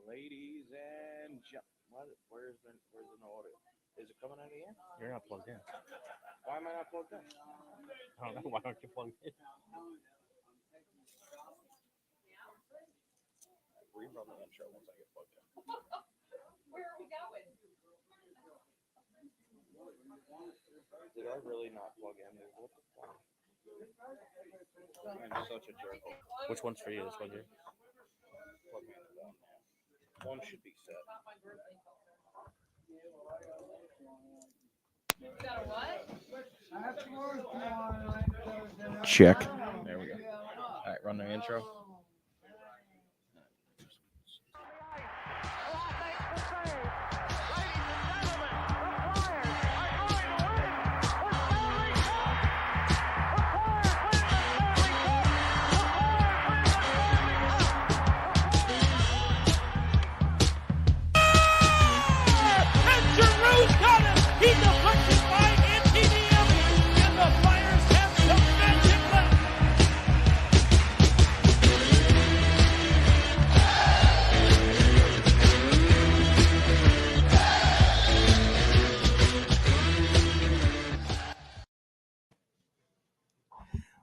Ladies and gentlemen, where's the audio? Is it coming out of here? You're not plugged in. Why am I not plugged in? I don't know. Why aren't you plugged in? Rerun the intro once I get plugged in. Where are we going? Did I really not plug in? What the fuck? I'm such a jerk. Which one's for you? This one here? Plug me into one. One should be set. We got a what? Check. There we go. All right, run the intro.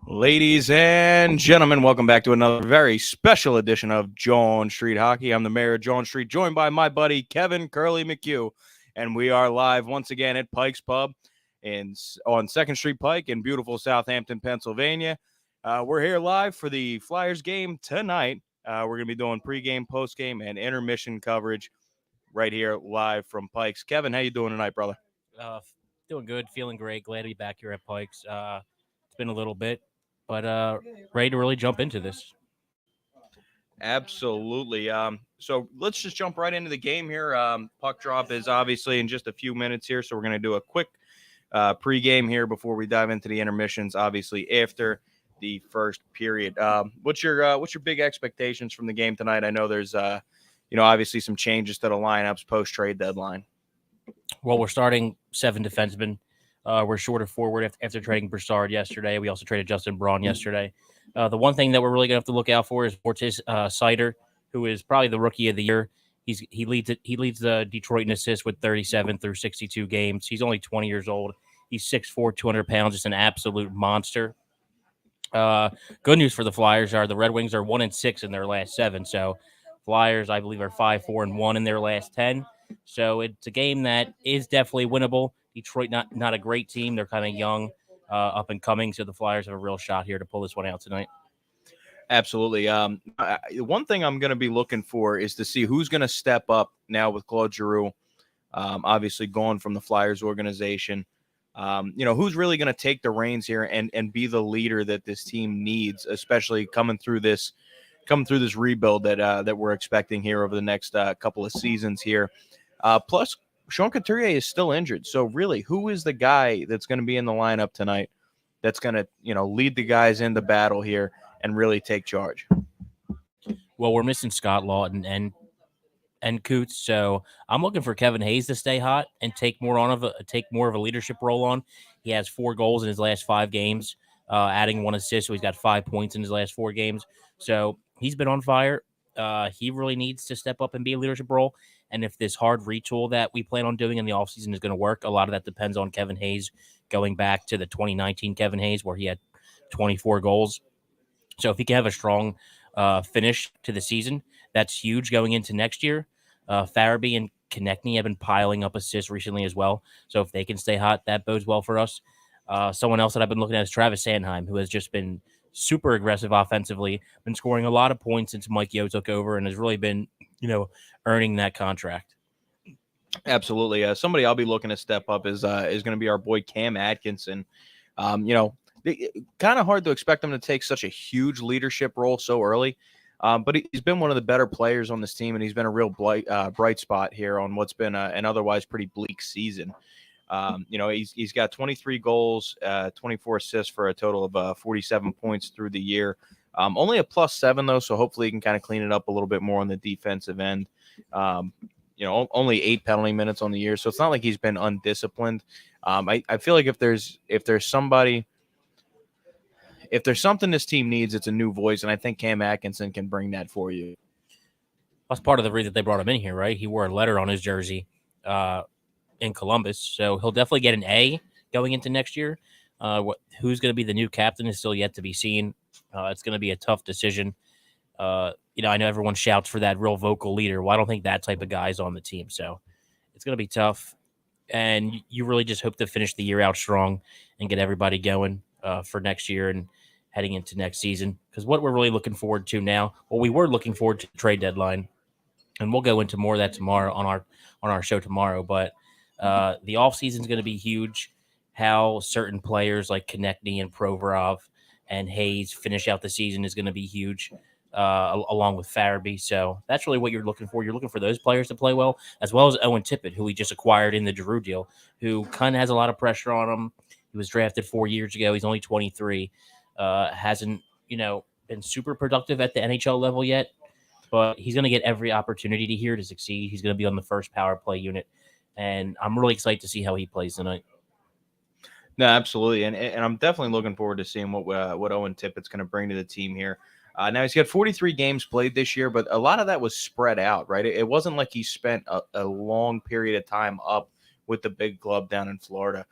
Ladies and gentlemen, welcome back to another very special edition of John Street Hockey. I'm the mayor of John Street, joined by my buddy Kevin Curly McHugh, and we are live once again at Pikes Pub on 2nd Street Pike in beautiful Southampton, Pennsylvania. We're here live for the Flyers game tonight. We're going to be doing pregame, postgame, and intermission coverage right here live from Pikes. Kevin, how you doing tonight, brother? Doing good, feeling great. Glad to be back here at Pikes. It's been a little bit, but ready to really jump into this. Absolutely. So let's just jump right into the game here. Puck drop is obviously in just a few minutes here, so we're going to do a quick pregame here before we dive into the intermissions. Obviously, after the first period. What's your big expectations from the game tonight? I know there's obviously some changes to the lineups post trade deadline. Well, we're starting 7 defensemen. We're short of forward after trading Broussard yesterday. We also traded Justin Braun yesterday. The one thing that we're really going to have to look out for is Ortiz Sider, who is probably the rookie of the year. He leads Detroit in assists with 37 through 62 games. He's only 20 years old. He's 6'4", 200 pounds, just an absolute monster. Good news for the Flyers are the Red Wings are 1-6 in their last 7. So Flyers, I believe, are 5-4-1 in their last 10. So it's a game that is definitely winnable. Detroit, not a great team. They're kind of young, up and coming. So the Flyers have a real shot here to pull this one out tonight. Absolutely. One thing I'm going to be looking for is to see who's going to step up now with Claude Giroux, obviously gone from the Flyers organization. Who's really going to take the reins here and be the leader that this team needs, especially coming through this rebuild that we're expecting here over the next couple of seasons here. Plus, Sean Couturier is still injured. So really, who is the guy that's going to be in the lineup tonight that's going to, lead the guys into battle here and really take charge? Well, we're missing Scott Lawton and Coots, so I'm looking for Kevin Hayes to stay hot and take more of a leadership role on. He has 4 goals in his last 5 games, adding 1 assist, so he's got 5 points in his last 4 games. So he's been on fire. He really needs to step up and be a leadership role. And if this hard retool that we plan on doing in the offseason is going to work, a lot of that depends on Kevin Hayes going back to the 2019 Kevin Hayes where he had 24 goals. So if he can have a strong finish to the season, that's huge going into next year. Farabee and Konechny have been piling up assists recently as well. So if they can stay hot, that bodes well for us. Someone else that I've been looking at is Travis Sanheim, who has just been super aggressive offensively, been scoring a lot of points since Mike Yeo took over and has really been, earning that contract. Absolutely. Somebody I'll be looking to step up is going to be our boy Cam Atkinson. Kind of hard to expect him to take such a huge leadership role so early. But he's been one of the better players on this team, and he's been a real bright spot here on what's been an otherwise pretty bleak season. He's got 23 goals, 24 assists for a total of 47 points through the year. Only a +7, though, so hopefully he can kind of clean it up a little bit more on the defensive end. Only 8 penalty minutes on the year, so it's not like he's been undisciplined. I feel like if there's something this team needs, it's a new voice, and I think Cam Atkinson can bring that for you. That's part of the reason they brought him in here, right? He wore a letter on his jersey in Columbus, so he'll definitely get an A going into next year. Who's going to be the new captain is still yet to be seen. It's going to be a tough decision. I know everyone shouts for that real vocal leader. Well, I don't think that type of guy is on the team, so it's going to be tough. And you really just hope to finish the year out strong and get everybody going for next year and heading into next season. Because what we're really looking forward to now, well, we were looking forward to the trade deadline, and we'll go into more of that tomorrow on our show tomorrow. But the offseason is going to be huge. How certain players like Konechny and Provorov and Hayes finish out the season is going to be huge, along with Farabee. So that's really what you're looking for. You're looking for those players to play well as Owen Tippett, who we just acquired in the Giroux deal, who kind of has a lot of pressure on him. He was drafted 4 years ago. He's only 23. Hasn't been super productive at the NHL level yet, but he's going to get every opportunity to succeed. He's going to be on the first power play unit, and I'm really excited to see how he plays tonight. No, absolutely, and I'm definitely looking forward to seeing what Owen Tippett's going to bring to the team here. Now he's got 43 games played this year, but a lot of that was spread out, right? It wasn't like he spent a long period of time up with the big club down in Florida.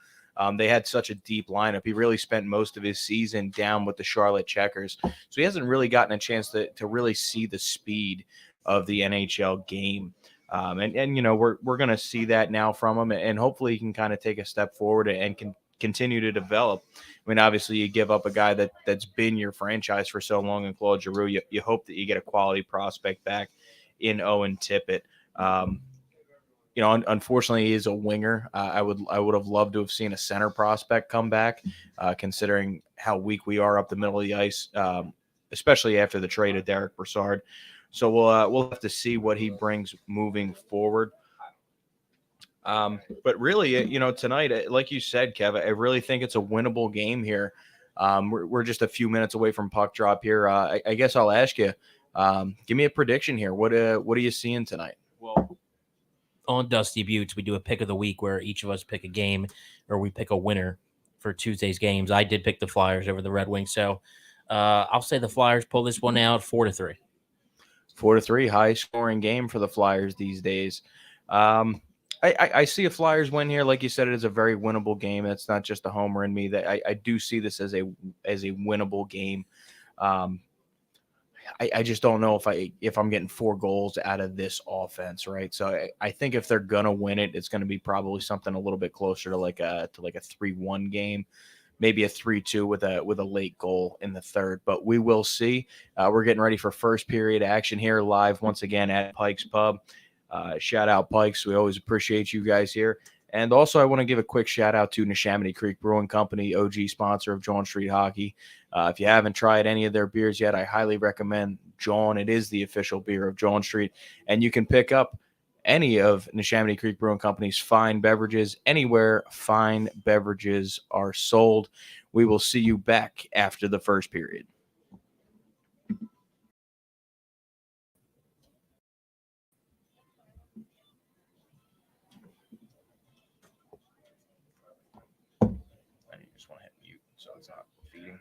They had such a deep lineup. He really spent most of his season down with the Charlotte Checkers, so he hasn't really gotten a chance to really see the speed of the NHL game. We're going to see that now from him, and hopefully he can kind of take a step forward and can continue to develop. I mean, obviously, you give up a guy that's been your franchise for so long in Claude Giroux. You hope that you get a quality prospect back in Owen Tippett. Unfortunately, he is a winger. I would have loved to have seen a center prospect come back, considering how weak we are up the middle of the ice, especially after the trade of Derek Brassard. So we'll have to see what he brings moving forward. But really, tonight, like you said, Kev, I really think it's a winnable game here. We're just a few minutes away from puck drop here. I guess I'll ask you, give me a prediction here. What are you seeing tonight? Well, on Dusty Buttes, we do a pick of the week where each of us pick a game or we pick a winner for Tuesday's games. I did pick the Flyers over the Red Wings, so I'll say the Flyers pull this one out 4-3. 4-3, high scoring game for the Flyers these days. I see a Flyers win here. Like you said, it is a very winnable game. It's not just a homer in me. That I do see this as a winnable game. I just don't know if I'm getting 4 goals out of this offense, right? So I think if they're gonna win it, it's gonna be probably something a little bit closer to like a 3-1 game, maybe a 3-2 with a late goal in the third. But we will see. We're getting ready for first period action here live once again at Pikes Pub. Shout out Pikes. We always appreciate you guys here. And also, I want to give a quick shout out to Neshaminy Creek Brewing Company, OG sponsor of John Street Hockey. If you haven't tried any of their beers yet, I highly recommend John. It is the official beer of John Street. And you can pick up any of Neshaminy Creek Brewing Company's fine beverages anywhere fine beverages are sold. We will see you back after the first period. I just want to hit mute so it's not feeding.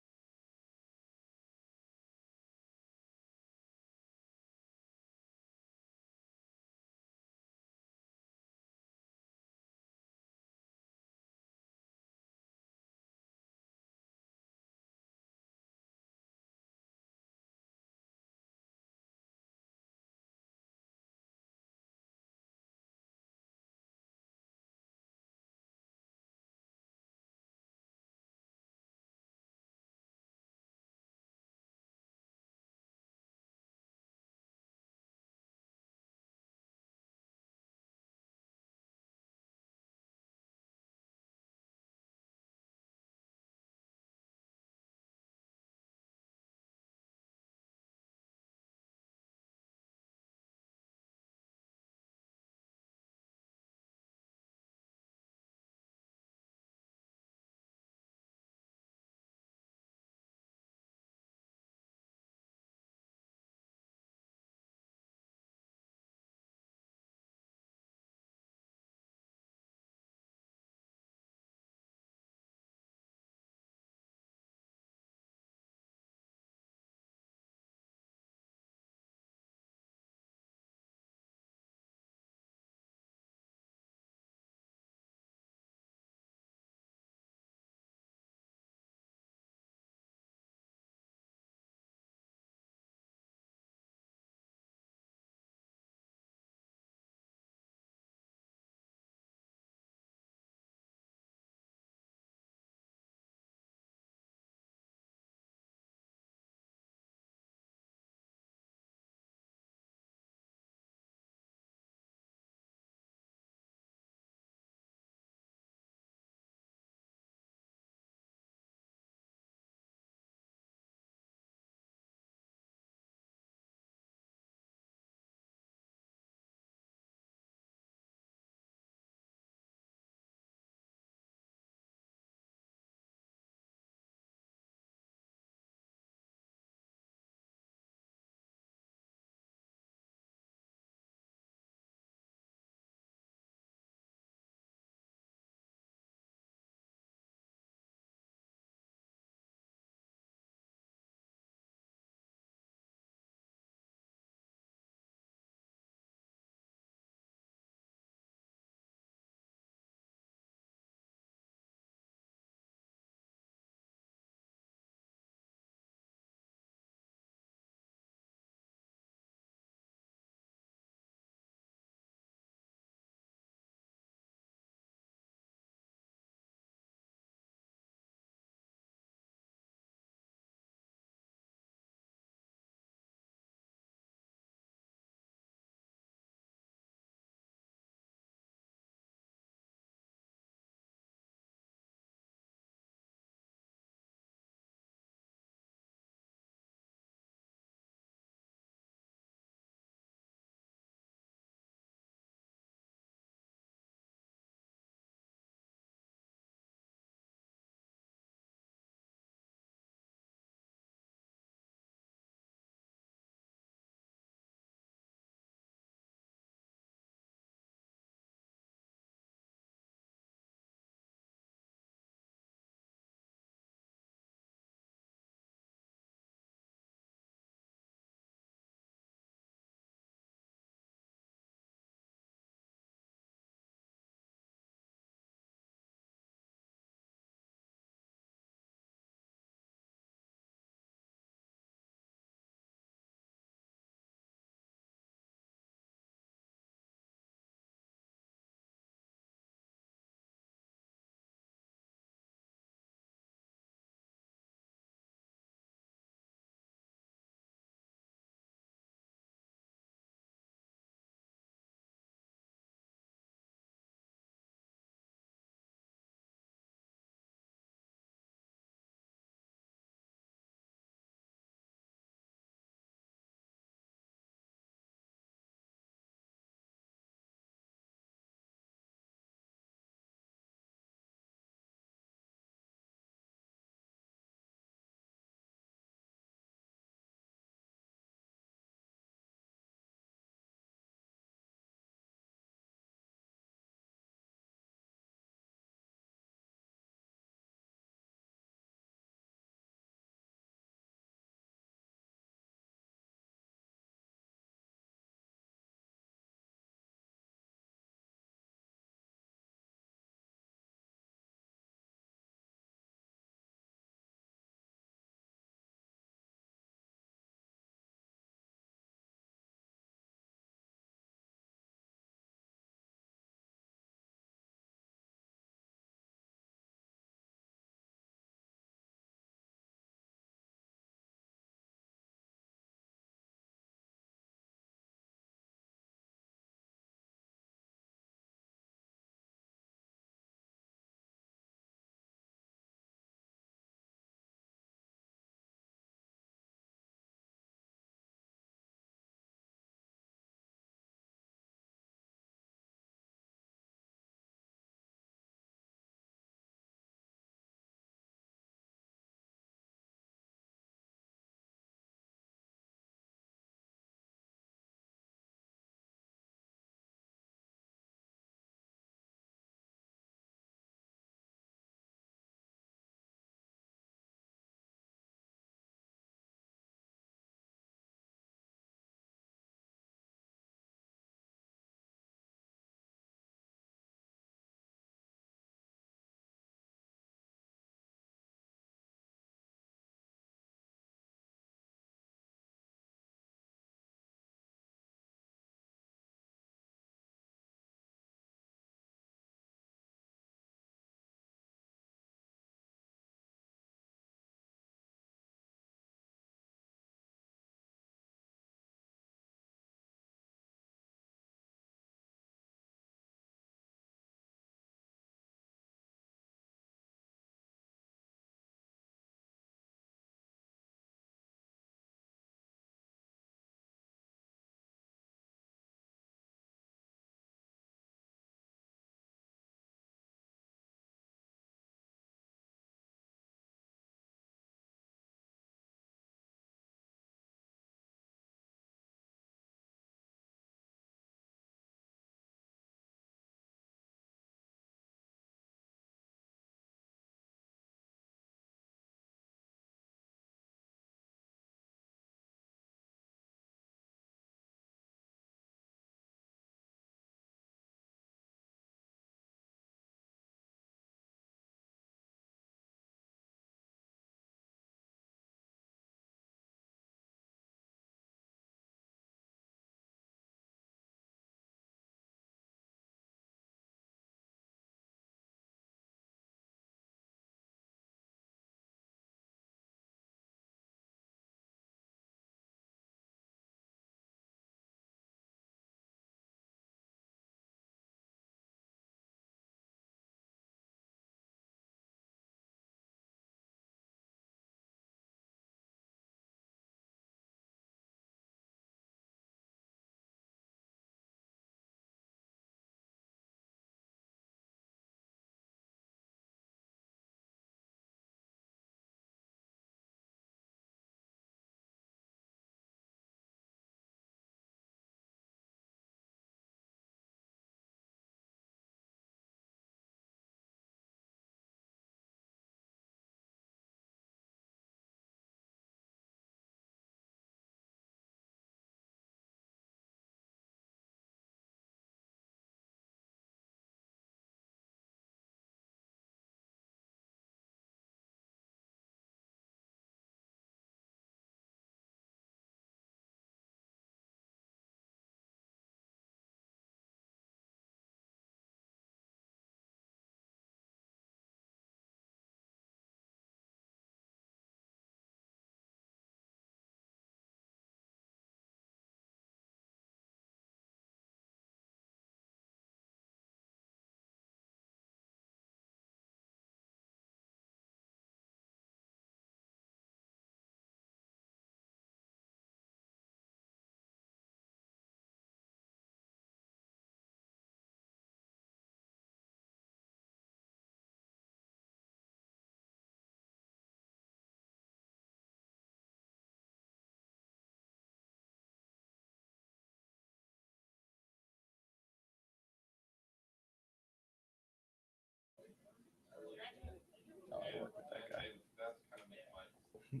You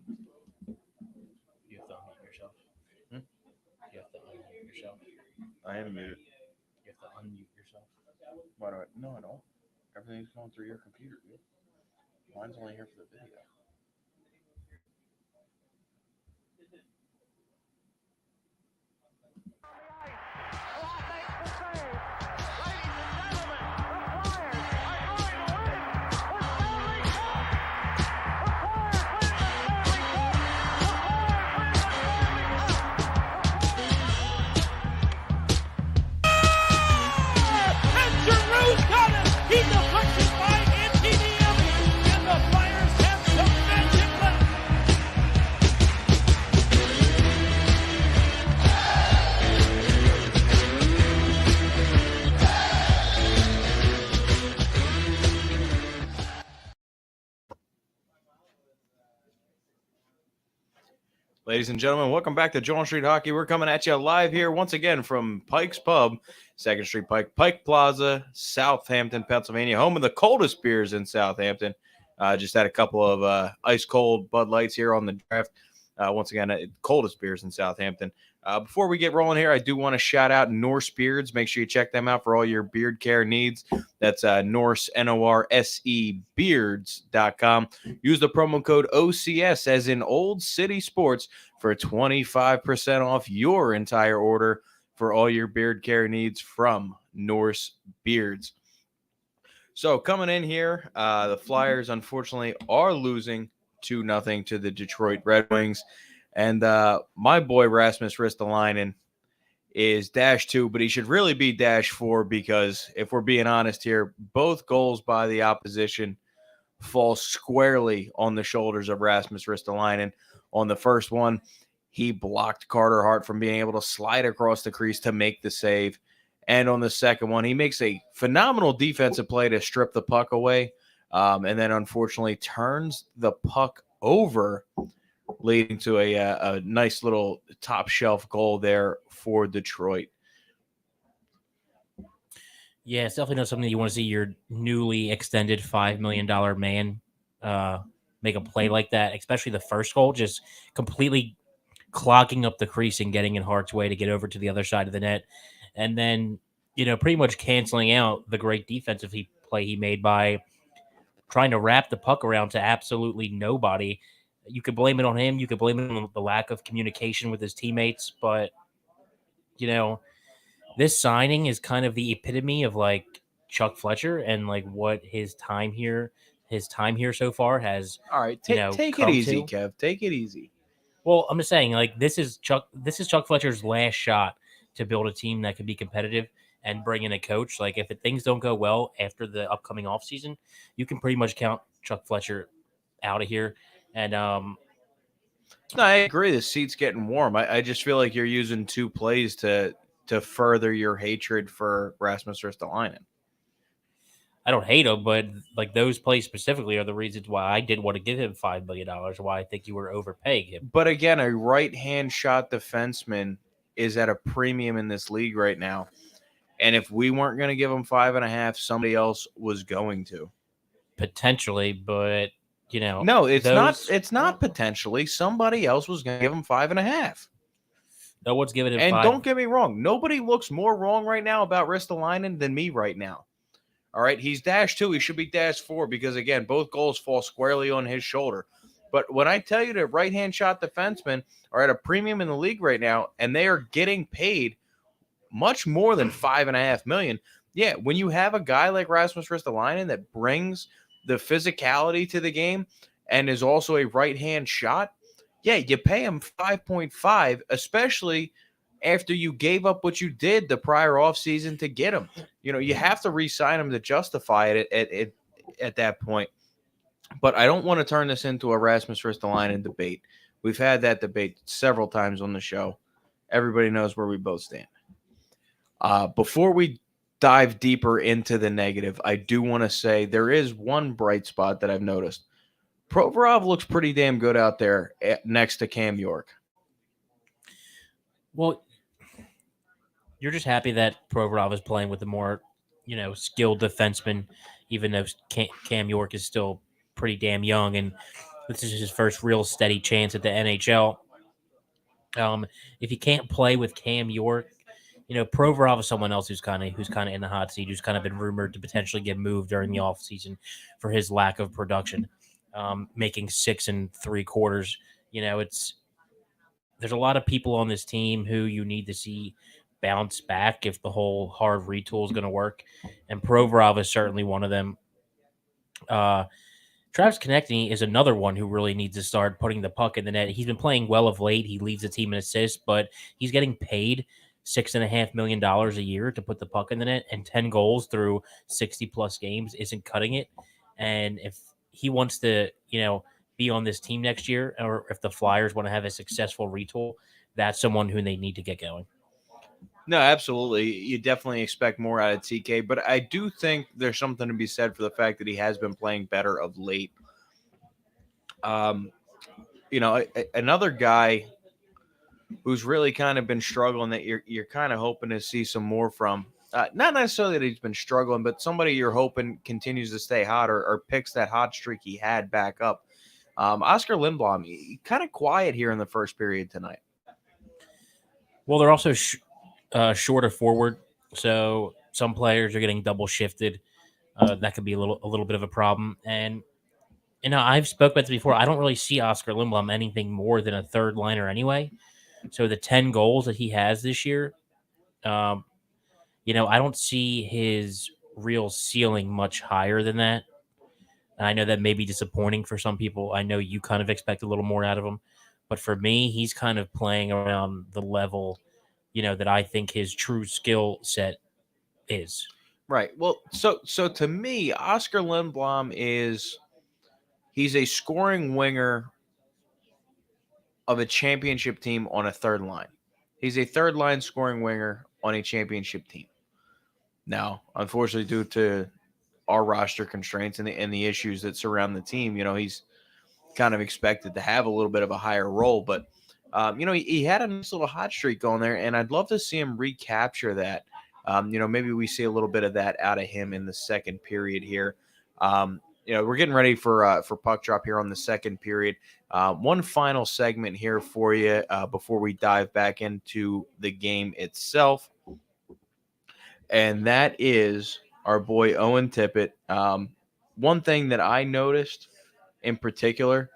have to unmute yourself. Hmm? You have to unmute yourself. I am muted. You have to unmute yourself. Why do I? No, I don't. Everything's going through your computer, dude. Mine's only here for the video. Ladies and gentlemen, welcome back to John Street Hockey. We're coming at you live here once again from Pikes Pub, 2nd Street Pike Plaza, Southampton, Pennsylvania, home of the coldest beers in Southampton. Just had a couple of ice cold Bud Lights here on the draft. Once again, coldest beers in Southampton. Before we get rolling here, I do want to shout out Norse Beards. Make sure you check them out for all your beard care needs. That's Norse, Norse, beards.com. Use the promo code OCS as in Old City Sports for 25% off your entire order for all your beard care needs from Norse Beards. So coming in here, the Flyers unfortunately are losing 2-0 to the Detroit Red Wings. And my boy Rasmus Ristolainen is -2, but he should really be -4 because if we're being honest here, both goals by the opposition fall squarely on the shoulders of Rasmus Ristolainen. On the first one, he blocked Carter Hart from being able to slide across the crease to make the save. And on the second one, he makes a phenomenal defensive play to strip the puck away, and then unfortunately turns the puck over, leading to a nice little top shelf goal there for Detroit. Yeah, it's definitely not something you want to see your newly extended $5 million man make a play like that, especially the first goal, just completely clogging up the crease and getting in Hart's way to get over to the other side of the net. And then, pretty much canceling out the great defensive play he made by trying to wrap the puck around to absolutely nobody. You could blame it on him. You could blame it on the lack of communication with his teammates. But, this signing is kind of the epitome of like Chuck Fletcher and like what his time here so far has. All right, take it easy, Kev. Take it easy. Well, I'm just saying, like, this is Chuck Fletcher's last shot to build a team that could be competitive and bring in a coach. Like, if things don't go well after the upcoming offseason, you can pretty much count Chuck Fletcher out of here. And no, I agree. The seat's getting warm. I just feel like you're using two plays to further your hatred for Rasmus Ristolainen. I don't hate him, but like those plays specifically are the reasons why I did want to give him $5 million, why I think you were overpaying him. But again, a right-hand shot defenseman is at a premium in this league right now. And if we weren't going to give him 5.5, somebody else was going to. Potentially, but no, it's not. It's not potentially. Somebody else was going to give him 5.5. No one's giving him. And 5. don't get me wrong. Nobody looks more wrong right now about Ristolainen than me right now. All right, he's -2. He should be -4 because, again, both goals fall squarely on his shoulder. But when I tell you that right-hand shot defensemen are at a premium in the league right now, and they are getting paid much more than $5.5 million, yeah, when you have a guy like Rasmus Ristolainen that brings the physicality to the game and is also a right-hand shot, yeah, you pay him 5.5, especially after you gave up what you did the prior offseason to get him. You have to re-sign him to justify it at that point. But I don't want to turn this into a Rasmus Ristolainen debate. We've had that debate several times on the show. Everybody knows where we both stand. Before we dive deeper into the negative, I do want to say there is one bright spot that I've noticed. Provorov looks pretty damn good out there next to Cam York. Well, you're just happy that Provorov is playing with a more, skilled defenseman, even though Cam York is still pretty damn young. And This is his first real steady chance at the NHL. If he can't play with Cam York, Provorov is someone else who's kind of in the hot seat, who's kind of been rumored to potentially get moved during the offseason for his lack of production, making 6 3/4. It's there's a lot of people on this team who you need to see bounce back if the whole hard retool is going to work, and Provorov is certainly one of them. Travis Konechny is another one who really needs to start putting the puck in the net. He's been playing well of late. He leads the team in assists, but he's getting paid $6.5 million a year to put the puck in the net, and 10 goals through 60+ games isn't cutting it. And if he wants to, be on this team next year, or if the Flyers want to have a successful retool, that's someone who they need to get going. No, absolutely. You definitely expect more out of TK, but I do think there's something to be said for the fact that he has been playing better of late. Another guy who's really kind of been struggling that you're kind of hoping to see some more from. Not necessarily that he's been struggling, but somebody you're hoping continues to stay hot or picks that hot streak he had back up. Oscar Lindblom, kind of quiet here in the first period tonight. Well, they're also short of forward, so some players are getting double shifted. That could be a little bit of a problem. And I've spoke about this before. I don't really see Oscar Lindblom anything more than a third liner anyway. So the 10 goals that he has this year, I don't see his real ceiling much higher than that. I know that may be disappointing for some people. I know you kind of expect a little more out of him, but for me, he's kind of playing around the level, that I think his true skill set is. Right. Well, so to me, Oscar Lindblom he's a scoring winger of a championship team on a third line. He's a third line scoring winger on a championship team. Now, unfortunately, due to our roster constraints and the issues that surround the team, he's kind of expected to have a little bit of a higher role. But, he had a nice little hot streak going there, and I'd love to see him recapture that. Maybe we see a little bit of that out of him in the second period here. We're getting ready for puck drop here on the second period. One final segment here for you before we dive back into the game itself. And that is our boy Owen Tippett. One thing that I noticed in particular,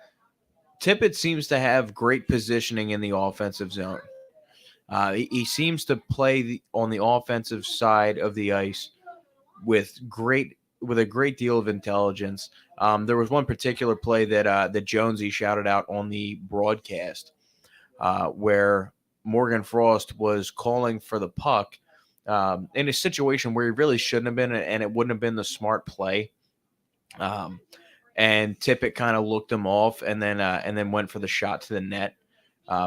Tippett seems to have great positioning in the offensive zone. He seems to play on the offensive side of the ice with a great deal of intelligence. There was one particular play that Jonesy shouted out on the broadcast where Morgan Frost was calling for the puck in a situation where he really shouldn't have been, and it wouldn't have been the smart play. And Tippett kind of looked him off, and then went for the shot to the net,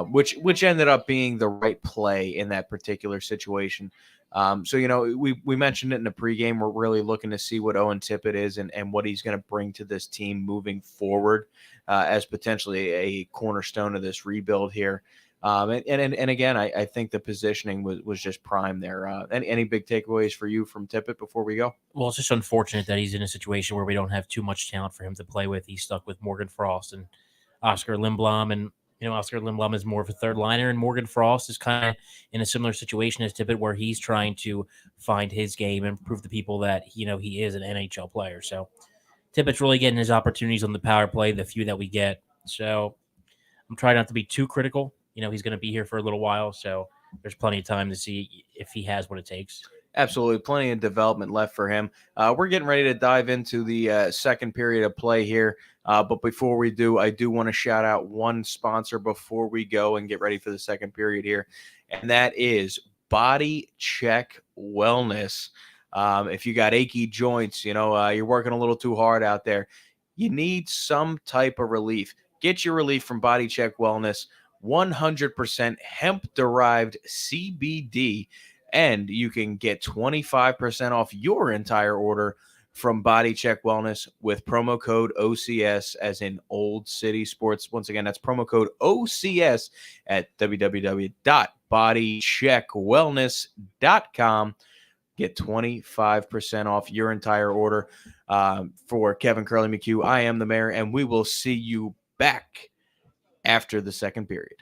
which ended up being the right play in that particular situation. We mentioned it in the pregame. We're really looking to see what Owen Tippett is and what he's going to bring to this team moving forward as potentially a cornerstone of this rebuild here. And again, I think the positioning was just prime there. Any big takeaways for you from Tippett before we go? Well, it's just unfortunate that he's in a situation where we don't have too much talent for him to play with. He's stuck with Morgan Frost and Oscar Lindblom, and Oscar Lindblom is more of a third liner, and Morgan Frost is kind of in a similar situation as Tippett, where he's trying to find his game and prove to people that he is an NHL player. So Tippett's really getting his opportunities on the power play, the few that we get. So I'm trying not to be too critical. He's going to be here for a little while, so there's plenty of time to see if he has what it takes. Absolutely. Plenty of development left for him. We're getting ready to dive into the second period of play here. But before we do, I do want to shout out one sponsor before we go and get ready for the second period here. And that is Body Check Wellness. If you got achy joints, you're working a little too hard out there, you need some type of relief. Get your relief from Body Check Wellness. 100% hemp-derived CBD, and you can get 25% off your entire order from Body Check Wellness with promo code OCS, as in Old City Sports. Once again, that's promo code OCS at www.bodycheckwellness.com. Get 25% off your entire order. For Kevin Curly McHugh, I am the mayor, and we will see you back after the second period.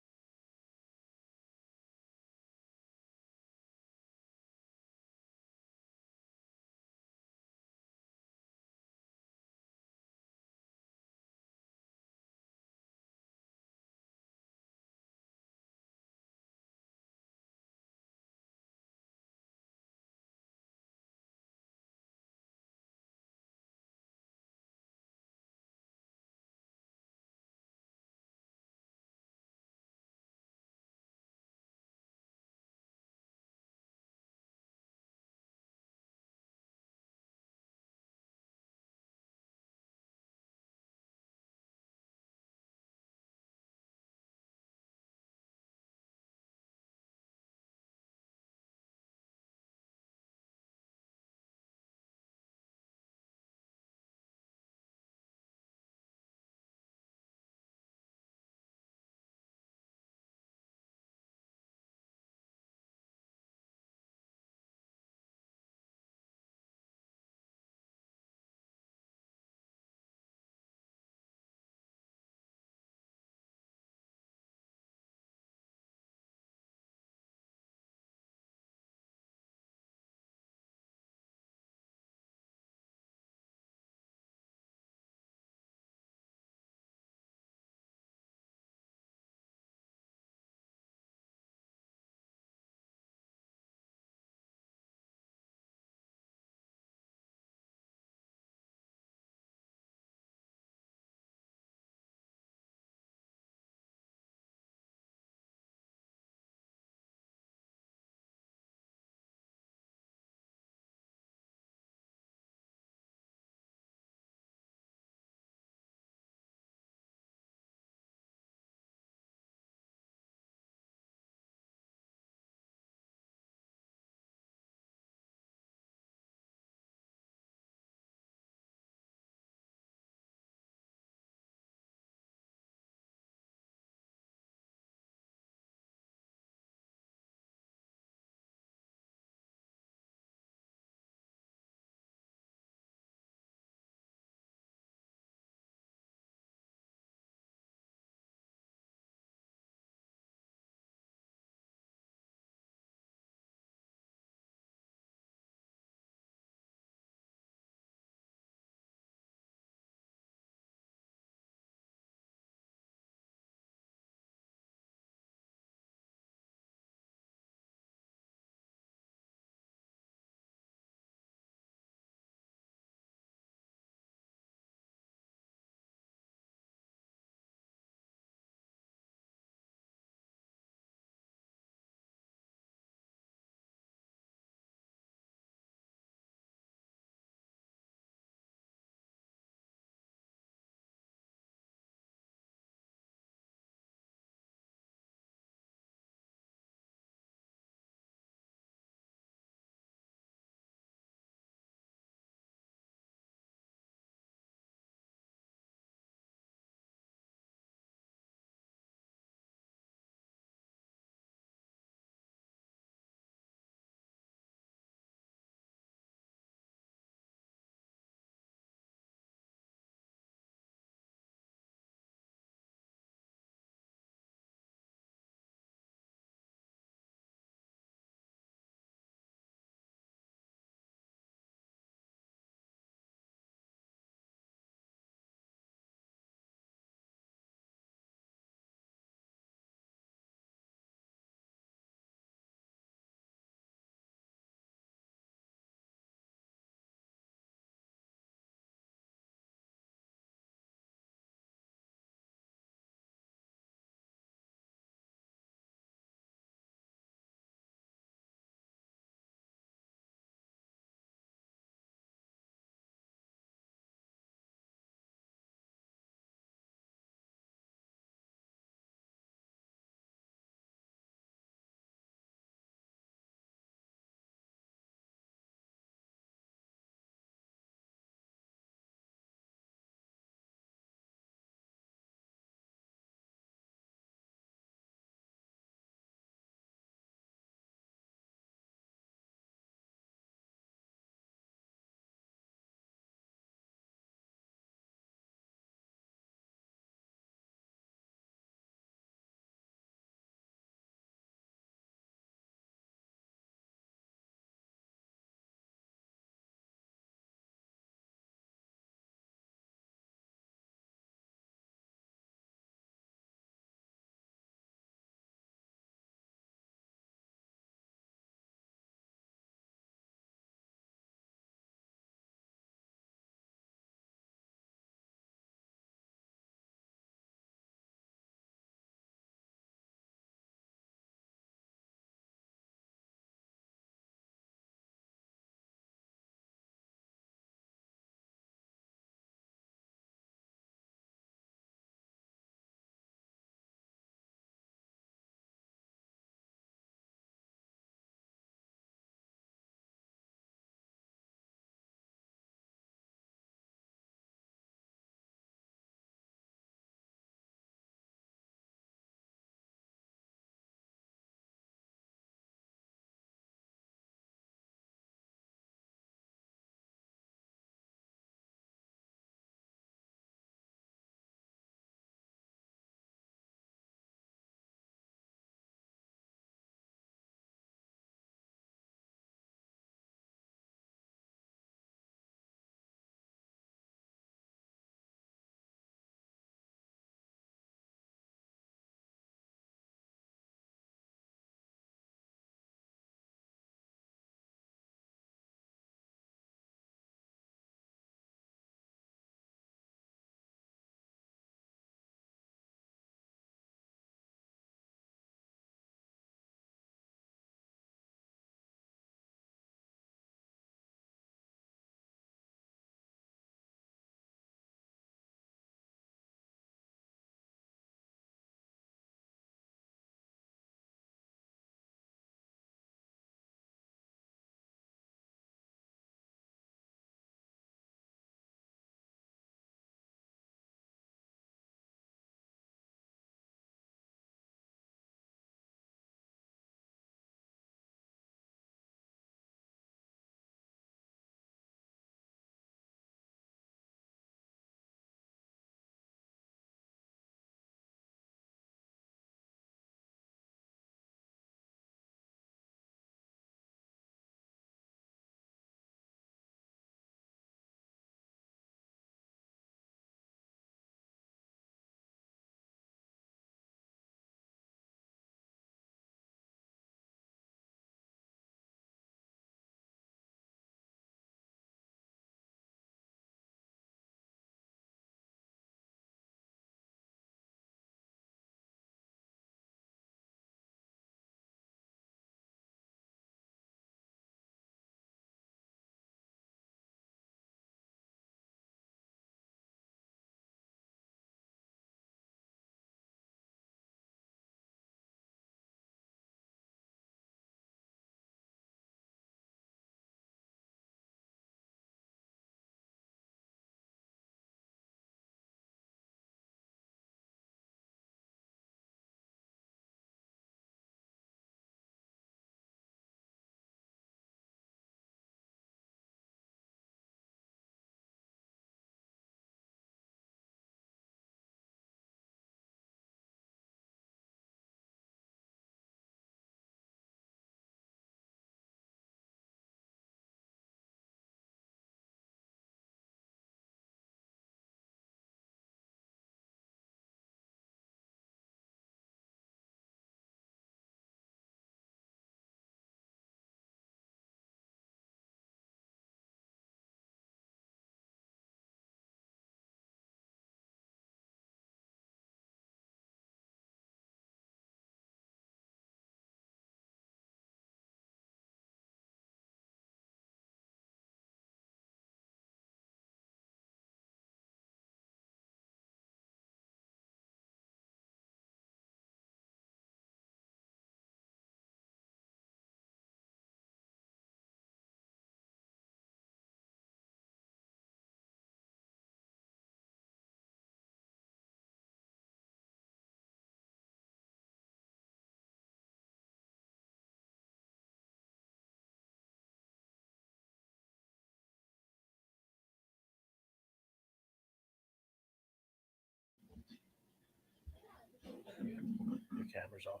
Your camera's off.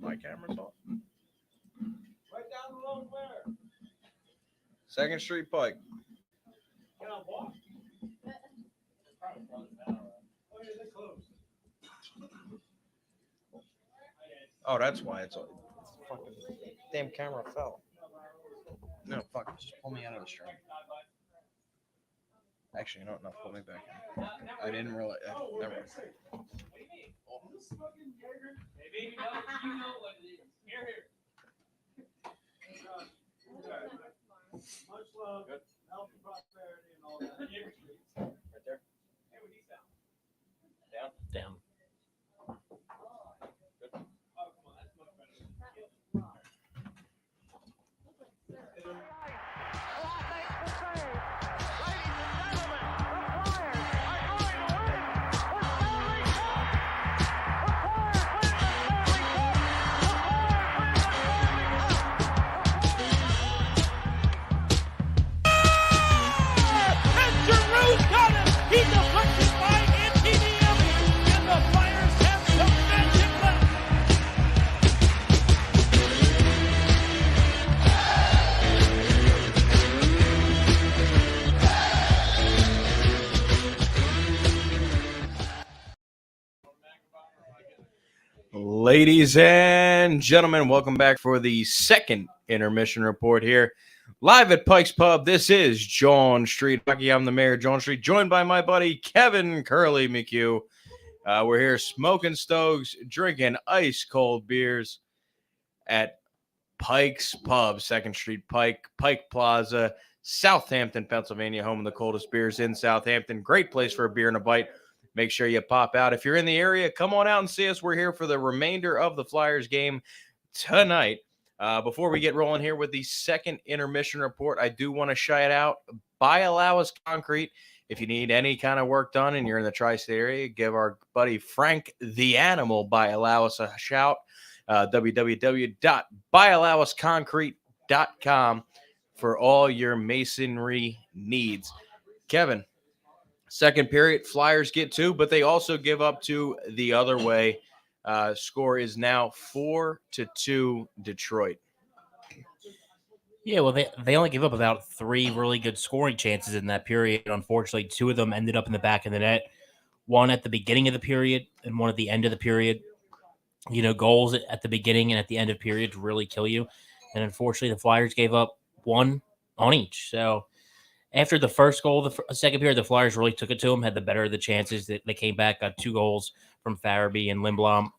My camera's off. Right down the road where? 2nd Street Pike. Can I walk? Oh, that's why it's fucking damn camera fell. No, fuck, just pull me out of the stream. Actually, no, pull me back in. I didn't realize. Never mind. Maybe you know what it is. Here. Much love, health and prosperity, and all that. Right there. Hey, what do you sound? Down. Oh, come on, that's much better. Ladies and gentlemen, welcome back for the second intermission report here. Live at Pikes Pub, this is John Street Hockey. I'm the mayor, John Street, joined by my buddy Kevin Curly McHugh. We're here smoking stoves, drinking ice-cold beers at Pikes Pub, 2nd Street Pike Plaza, Southampton, Pennsylvania, home of the coldest beers in Southampton. Great place for a beer and a bite. Make sure you pop out. If you're in the area, come on out and see us. We're here for the remainder of the Flyers game tonight. Before we get rolling here with the second intermission report, I do want to shout out Biallowas Concrete. If you need any kind of work done and you're in the tri-state area, give our buddy Frank the Animal Biallowas a shout. www.biallowasconcrete.com for all your masonry needs. Kevin, second period, Flyers get 2, but they also give up 2 the other way. Score is now 4-2 Detroit. Yeah, well, they only gave up about 3 really good scoring chances in that period. Unfortunately, 2 of them ended up in the back of the net. One at the beginning of the period and one at the end of the period. You know, goals at the beginning and at the end of periods really kill you. And unfortunately, the Flyers gave up 1 on each. So after the first goal, the second period, the Flyers really took it to them, had the better of the chances. They came back, got 2 goals from Farabee and Lindblom.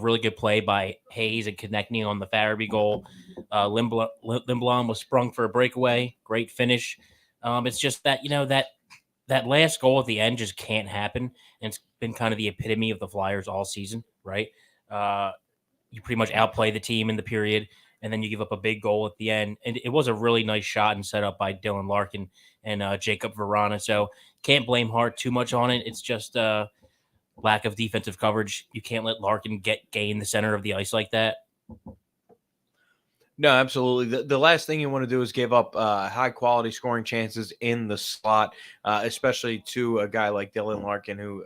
Really good play by Hayes and Konechny on the Farabee goal. Lindblom was sprung for a breakaway. Great finish. It's just that, you know, that last goal at the end just can't happen. And it's been kind of the epitome of the Flyers all season, right? You pretty much outplay the team in the period, and then you give up a big goal at the end. And it was a really nice shot and set up by Dylan Larkin and Jacob Verana. So can't blame Hart too much on it. It's just lack of defensive coverage. You can't let Larkin gain the center of the ice like that. No, absolutely. The last thing you want to do is give up high-quality scoring chances in the slot, especially to a guy like Dylan Larkin, who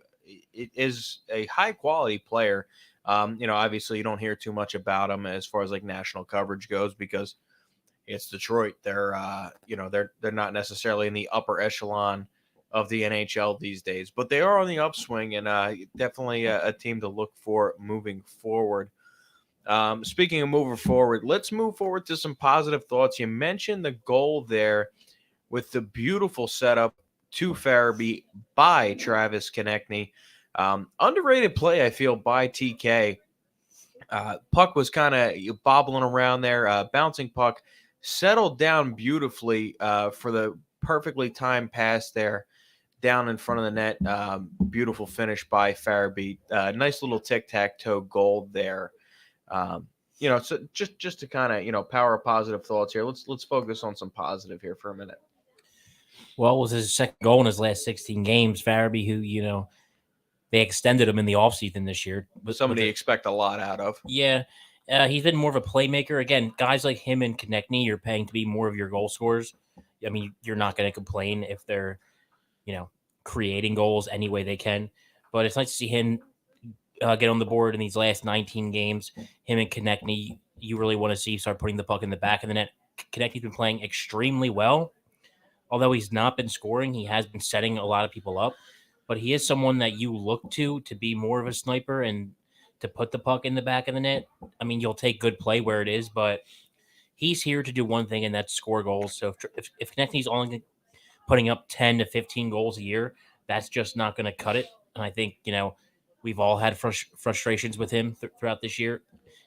is a high-quality player. Obviously you don't hear too much about him as far as like national coverage goes because it's Detroit. They're not necessarily in the upper echelon of the NHL these days, but they are on the upswing and definitely a team to look for moving forward. Speaking of moving forward, let's move forward to some positive thoughts. You mentioned the goal there with the beautiful setup to Farabee by Travis Konechny. Underrated play, I feel, by TK. Puck was kind of bobbling around there, bouncing puck, settled down beautifully for the perfectly timed pass there down in front of the net. Beautiful finish by Farabee. Nice little tic-tac-toe goal there. So just to kind of, power positive thoughts here. Let's focus on some positive here for a minute. Well, it was his second goal in his last 16 games. Farabee, who, they extended him in the offseason this year. Somebody expect a lot out of. Yeah. He's been more of a playmaker. Again, guys like him and Konechny, you're paying to be more of your goal scorers. I mean, you're not going to complain if they're, creating goals any way they can. But it's nice to see him get on the board in these last 19 games. Him and Konechny, you really want to see start putting the puck in the back of the net. Konechny's been playing extremely well. Although he's not been scoring, he has been setting a lot of people up. But he is someone that you look to be more of a sniper and to put the puck in the back of the net. I mean, you'll take good play where it is, but he's here to do one thing, and that's score goals. So if Konechny's only putting up 10 to 15 goals a year, that's just not going to cut it. And I think, we've all had frustrations with him throughout this year.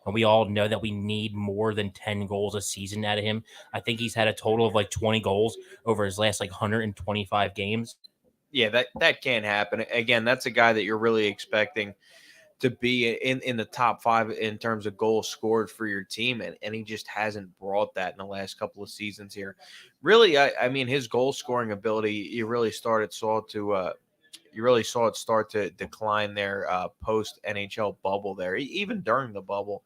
And we all know that we need more than 10 goals a season out of him. I think he's had a total of like 20 goals over his last like 125 games. Yeah, that can't happen. Again, that's a guy that you're really expecting to be in the top 5 in terms of goals scored for your team, and he just hasn't brought that in the last couple of seasons here. Really, I mean, his goal scoring ability, you really saw it start to decline there post NHL bubble there, even during the bubble.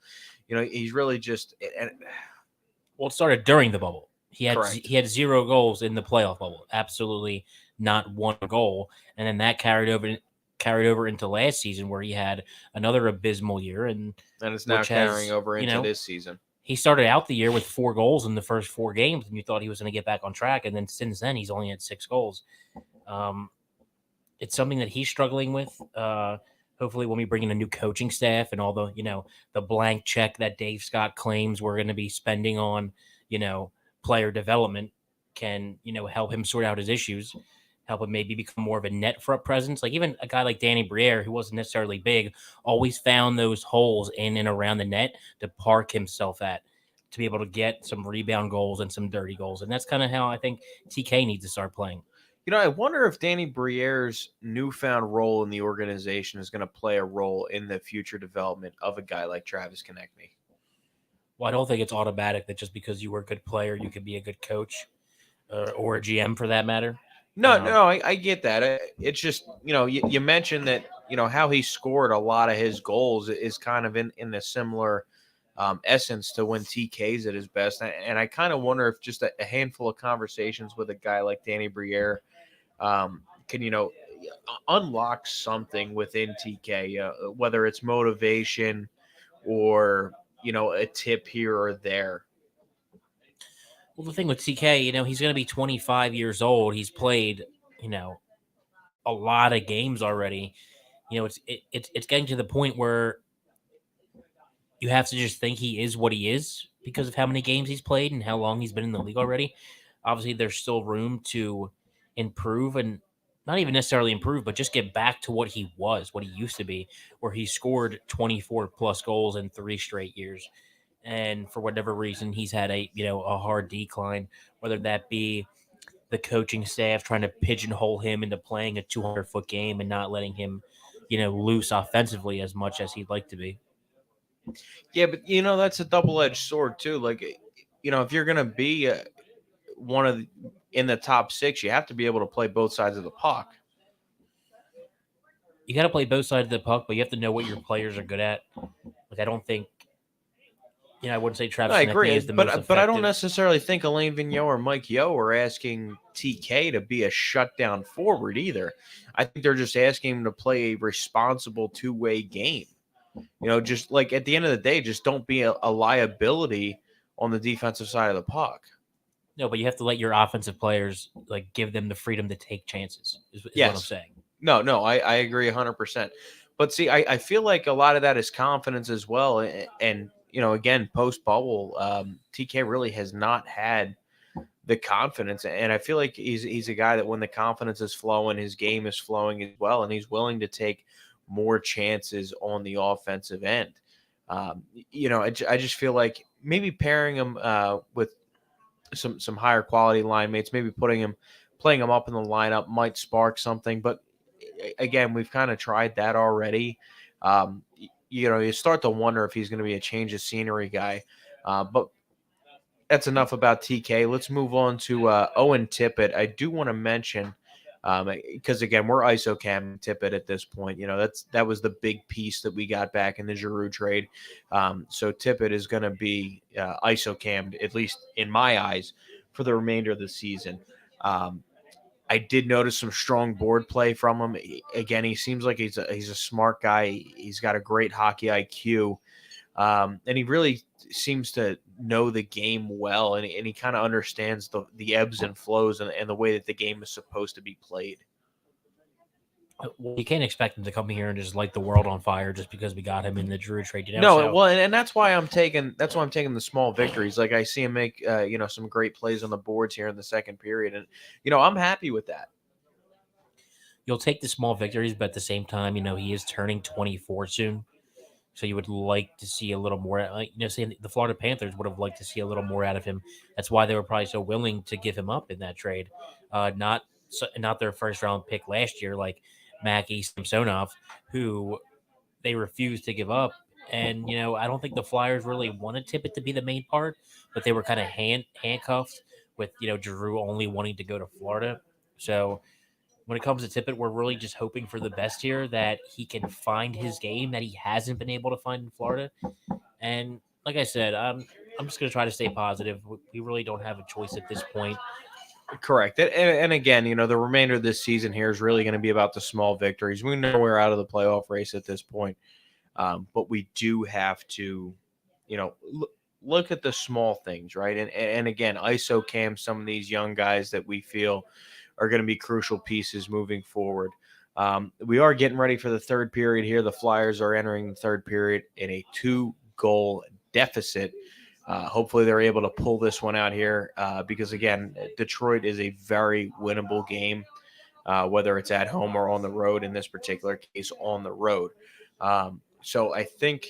He's really just Well, it started during the bubble. He had Correct. 0 goals in the playoff bubble. Absolutely not one goal, and then that carried over into last season where he had another abysmal year, and it's now which carrying has, over into this season. He started out the year with 4 goals in the first 4 games, and you thought he was going to get back on track, and then since then he's only had 6 goals. It's something that he's struggling with. Hopefully, when we bring in a new coaching staff and all the blank check that Dave Scott claims we're going to be spending on, player development can, help him sort out his issues, help him maybe become more of a net front presence. Like even a guy like Danny Briere, who wasn't necessarily big, always found those holes in and around the net to park himself at, to be able to get some rebound goals and some dirty goals. And that's kind of how I think TK needs to start playing. I wonder if Danny Briere's newfound role in the organization is going to play a role in the future development of a guy like Travis Konechny. Well, I don't think it's automatic that just because you were a good player, you could be a good coach or a GM for that matter. No, I get that. It's just, you mentioned that, how he scored a lot of his goals is kind of in a similar essence to when TK's at his best. And I kind of wonder if just a handful of conversations with a guy like Danny Briere can, unlock something within TK, whether it's motivation or, a tip here or there. Well, the thing with TK, he's going to be 25 years old. He's played, a lot of games already. It's getting to the point where you have to just think he is what he is because of how many games he's played and how long he's been in the league already. Obviously, there's still room to improve, and not even necessarily improve, but just get back to what he was, what he used to be, where he scored 24 plus goals in 3 straight years. And for whatever reason, he's had a hard decline, whether that be the coaching staff trying to pigeonhole him into playing a 200-foot game and not letting him, loose offensively as much as he'd like to be. Yeah, but that's a double-edged sword too. Like, if you're gonna be in the top 6, you have to be able to play both sides of the puck. You got to play both sides of the puck, but you have to know what your players are good at. Like, I don't think, I wouldn't say Travis. I agree, is the most effective. But I don't necessarily think Alain Vigneault or Mike Yeo are asking TK to be a shutdown forward either. I think they're just asking him to play a responsible 2-way game. Just like at the end of the day, just don't be a liability on the defensive side of the puck. No, but you have to let your offensive players give them the freedom to take chances. Is what I'm saying. No, I agree 100%. But see, I feel like a lot of that is confidence as well. And again, post bubble, TK really has not had the confidence, and I feel like he's a guy that when the confidence is flowing, his game is flowing as well, and he's willing to take more chances on the offensive end. I just feel like maybe pairing him with some higher quality line mates, maybe playing him up in the lineup might spark something. But again, we've kind of tried that already. You start to wonder if he's going to be a change of scenery guy. But that's enough about TK. Let's move on to Owen Tippett. I do want to mention, because again, we're ISO-cam Tippett at this point. That was the big piece that we got back in the Giroux trade. So Tippett is going to be ISO-cammed, at least in my eyes, for the remainder of the season. I did notice some strong board play from him. Again, he seems like he's a smart guy. He's got a great hockey IQ, and he really seems to know the game well, and he kind of understands the ebbs and flows and the way that the game is supposed to be played. Well, you can't expect him to come here and just light the world on fire just because we got him in the Drew trade. No, So, well, and that's why I'm taking the small victories. Like I see him make some great plays on the boards here in the second period, and I'm happy with that. you'll take the small victories, but at the same time, he is turning 24 soon. So you would like to see a little more. Say the Florida Panthers would have liked to see a little more out of him. That's why they were probably so willing to give him up in that trade. Not their first round pick last year, like Mackie Samsonov, who they refused to give up. And I don't think the Flyers really wanted Tippett to be the main part, but they were kind of handcuffed with Giroux only wanting to go to Florida. So when it comes to Tippett, we're really just hoping for the best here, that he can find his game that he hasn't been able to find in Florida. And like I said, I'm just going to try to stay positive. We really don't have a choice at this point. Correct. And again, the remainder of this season here is really going to be about the small victories. We know we're out of the playoff race at this point, but we do have to, look at the small things, right? And again, ISO cam some of these young guys that we feel are going to be crucial pieces moving forward. We are getting ready for the third period here. The Flyers are entering the third period in a 2-goal deficit. Hopefully they're able to pull this one out here because, again, Detroit is a very winnable game, whether it's at home or on the road. In this particular case, on the road. So I think,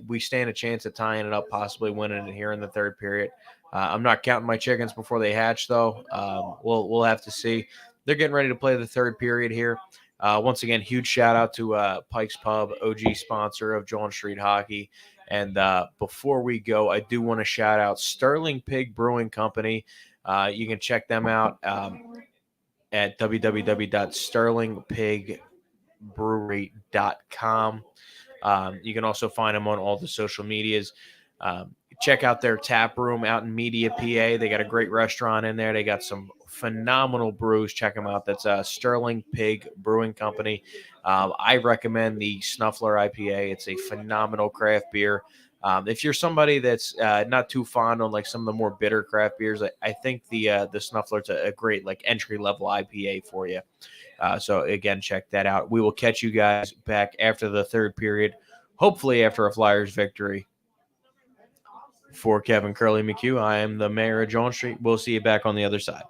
we stand a chance at tying it up, possibly winning it here in the third period. I'm not counting my chickens before they hatch, though. We'll have to see. They're getting ready to play the third period here. Once again, huge shout out to Pikes Pub, OG sponsor of John Street Hockey. And before we go, I do want to shout out Sterling Pig Brewing Company. You can check them out at www.sterlingpigbrewery.com. You can also find them on all the social medias. Check out their tap room out in Media, PA. They got a great restaurant in there. They got some phenomenal brews. Check them out. That's Sterling Pig Brewing Company. I recommend the Snuffler IPA. It's a phenomenal craft beer. If you're somebody that's not too fond on like some of the more bitter craft beers, I think the Snuffler's a great like entry level IPA for you. So again, check that out. We will catch you guys back after the third period, hopefully after a Flyers victory. For Kevin Curly McHugh, I am the mayor of John Street. We'll see you back on the other side.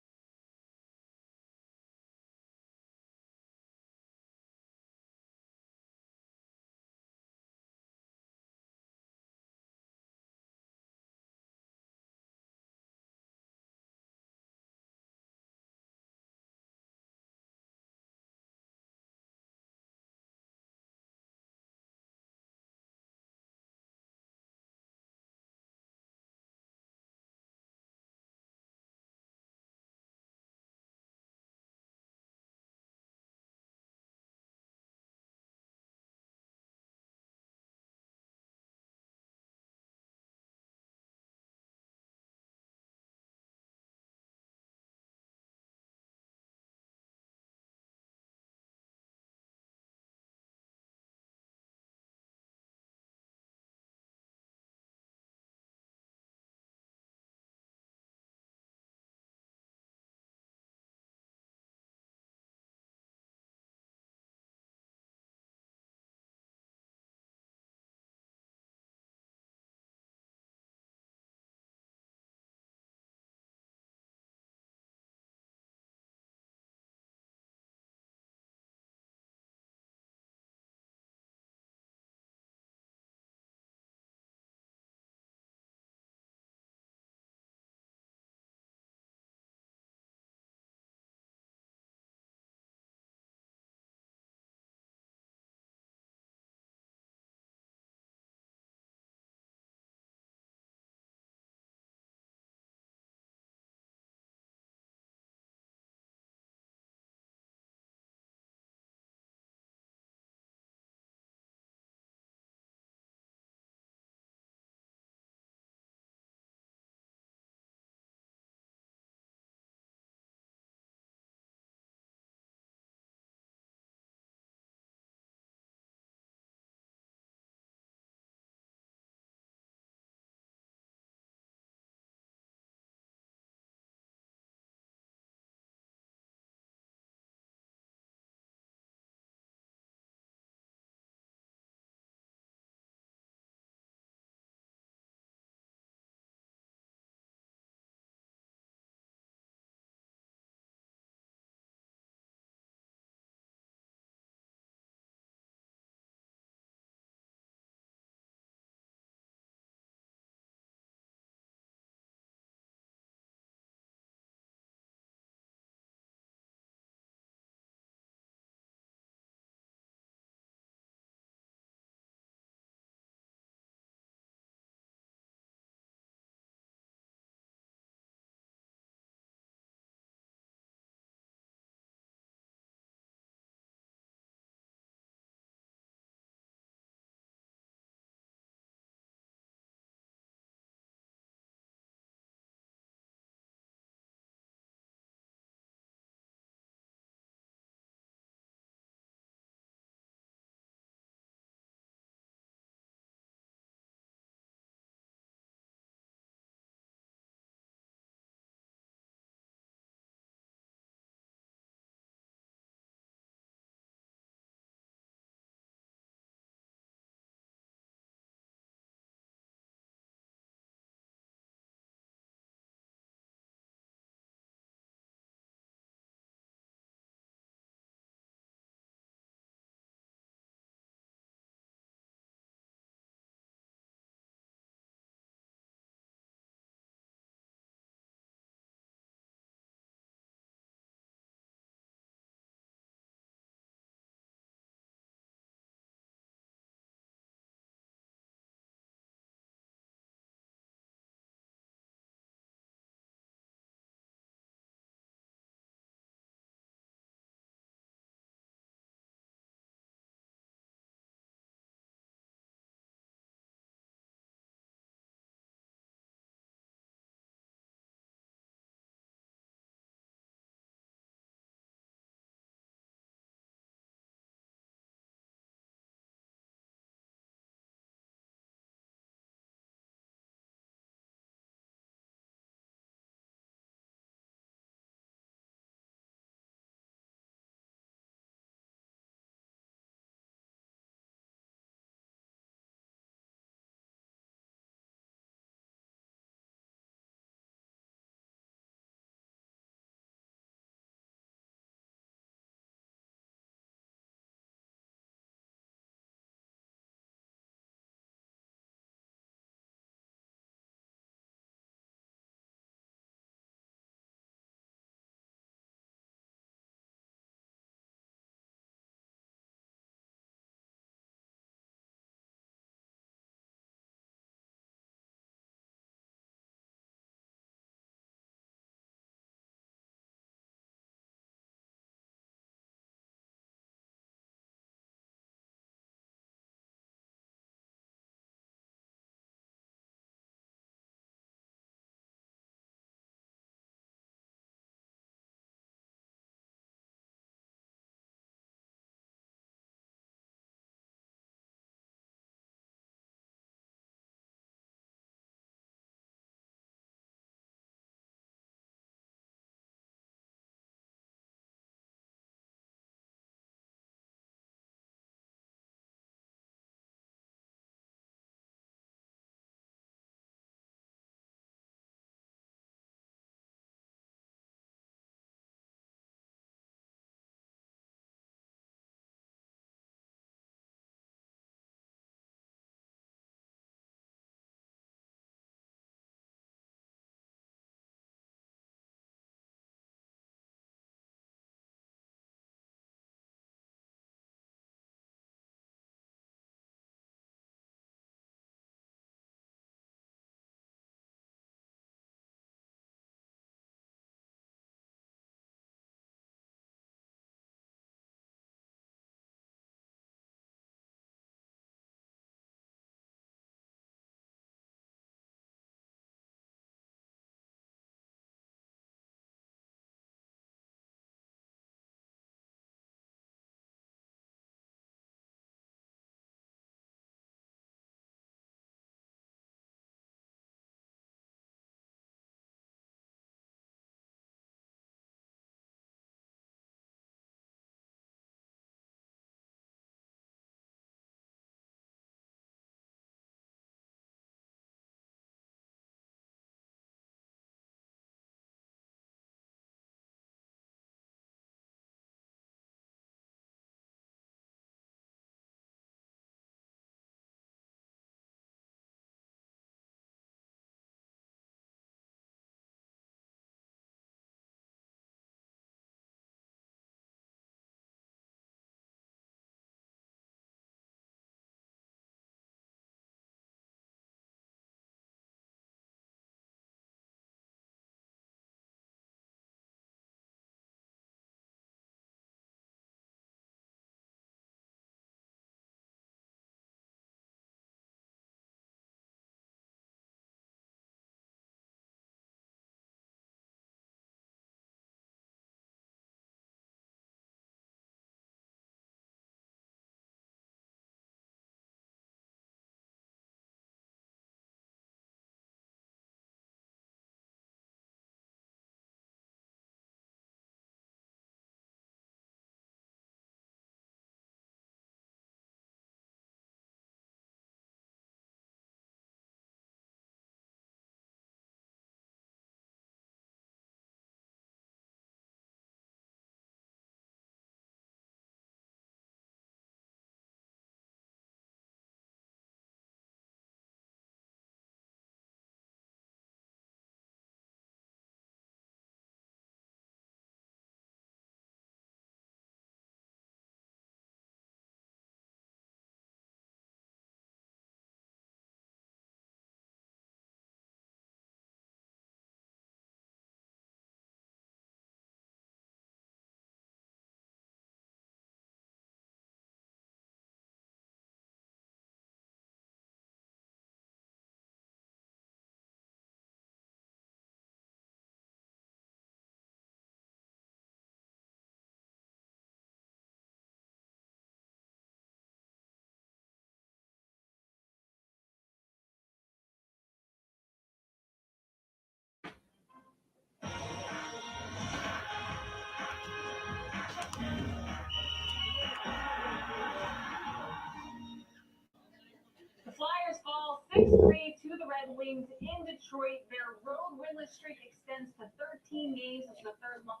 6-3 to the Red Wings in Detroit. Their road winless streak extends to 13 games. It's the third month.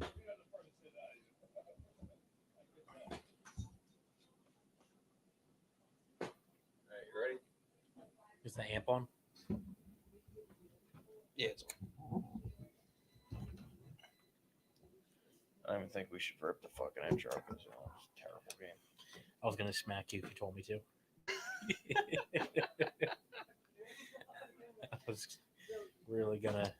You ready? Is the amp on? Yeah. I don't even think we should rip the fucking intro because it's a terrible game. I was gonna smack you if you told me to. I was really gonna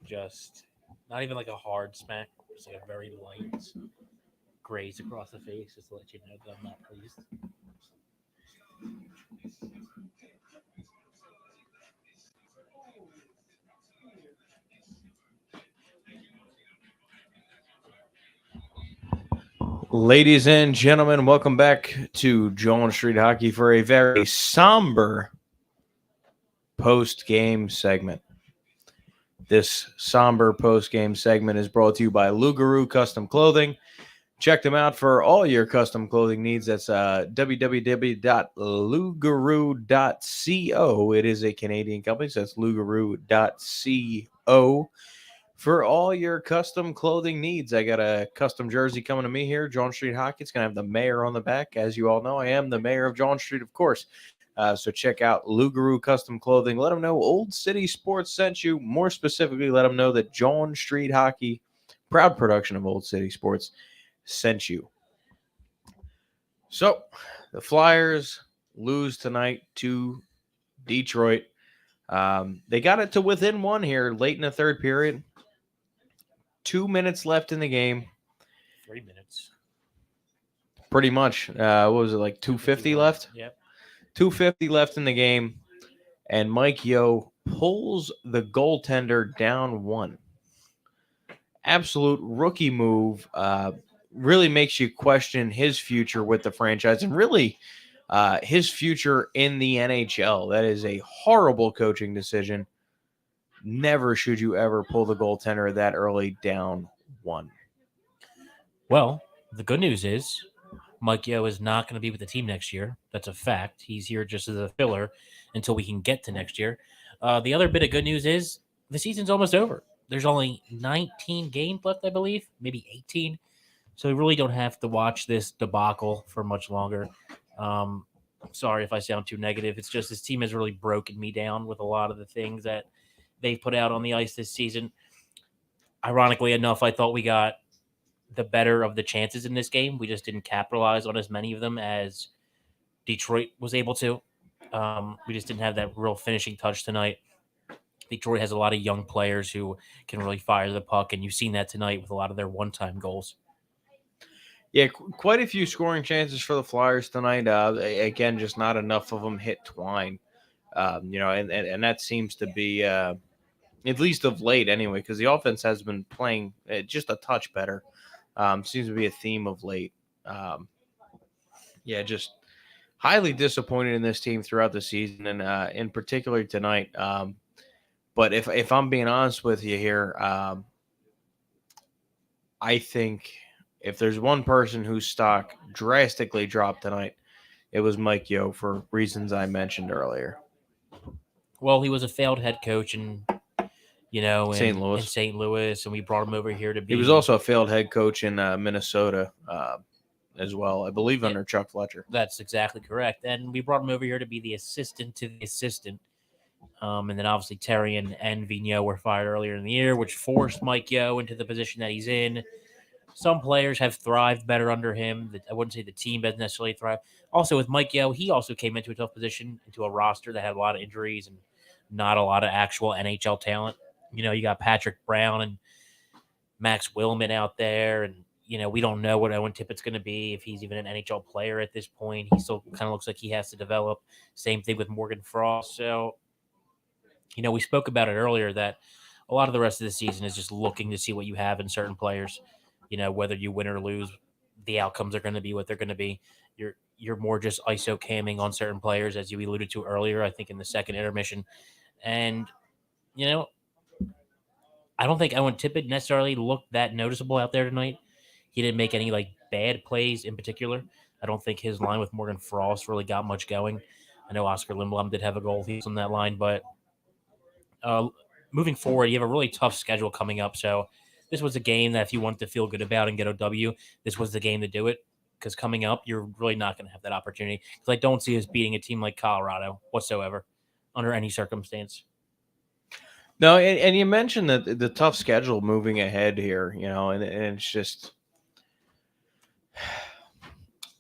just not even like a hard smack, just like a very light graze across the face, just to let you know that I'm not pleased. Ladies and gentlemen, welcome back to John Street Hockey for a very somber post-game segment. This somber post-game segment is brought to you by Lugaroo Custom Clothing. Check them out for all your custom clothing needs. That's www.lugaroo.co. It is a Canadian company, so that's lugaroo.co. For all your custom clothing needs. I got a custom jersey coming to me here, John Street Hockey. It's going to have the mayor on the back. As you all know, I am the mayor of John Street, of course. So check out Lugaroo Custom Clothing. Let them know Old City Sports sent you. More specifically, let them know that John Street Hockey, proud production of Old City Sports, sent you. So the Flyers lose tonight to Detroit. They got it to within one here late in the third period. 2 minutes left in the game. 3 minutes. Pretty much. What was it, like 250 left? Yep. 250 left in the game. And Mike Yeo pulls the goaltender down one. Absolute rookie move. Really makes you question his future with the franchise and really his future in the NHL. That is a horrible coaching decision. Never should you ever pull the goaltender that early down one. Well, the good news is Mike Yeo is not going to be with the team next year. That's a fact. He's here just as a filler until we can get to next year. The other bit of good news is the season's almost over. There's only 19 games left, I believe, maybe 18. So we really don't have to watch this debacle for much longer. Sorry if I sound too negative. It's just this team has really broken me down with a lot of the things that they've put out on the ice this season. Ironically enough, I thought we got the better of the chances in this game. We just didn't capitalize on as many of them as Detroit was able to. We just didn't have that real finishing touch tonight. Detroit has a lot of young players who can really fire the puck, and you've seen that tonight with a lot of their one-time goals. Yeah, quite a few scoring chances for the Flyers tonight. Again, just not enough of them hit twine. And that seems to be, at least of late anyway, because the offense has been playing just a touch better. Seems to be a theme of late. Just highly disappointed in this team throughout the season, and in particular tonight. But if I'm being honest with you here, I think if there's one person whose stock drastically dropped tonight, it was Mike Yeo for reasons I mentioned earlier. Well, he was a failed head coach in St. Louis. In St. Louis, and we brought him over here to be. He was also a failed head coach in Minnesota as well, I believe, under Chuck Fletcher. That's exactly correct. And we brought him over here to be the assistant to the assistant. And then obviously Terry and Vigneault were fired earlier in the year, which forced Mike Yeo into the position that he's in. Some players have thrived better under him. I wouldn't say the team has necessarily thrived. Also, with Mike Yeo, he also came into a tough position, into a roster that had a lot of injuries and not a lot of actual NHL talent. You got Patrick Brown and Max Willman out there, and we don't know what Owen Tippett's going to be, if he's even an NHL player at this point. He still kind of looks like he has to develop. Same thing with Morgan Frost. So, we spoke about it earlier that a lot of the rest of the season is just looking to see what you have in certain players. Whether you win or lose, the outcomes are going to be what they're going to be. You're more just ISO camming on certain players, as you alluded to earlier, I think in the second intermission. And, I don't think Owen Tippett necessarily looked that noticeable out there tonight. He didn't make any bad plays in particular. I don't think his line with Morgan Frost really got much going. I know Oscar Lindblom did have a goal. He's on that line, but moving forward, you have a really tough schedule coming up. So this was a game that if you wanted to feel good about and get a W, this was the game to do it. Because coming up, you're really not going to have that opportunity. Because I don't see us beating a team like Colorado whatsoever under any circumstance. No, and you mentioned that the tough schedule moving ahead here, and it's just,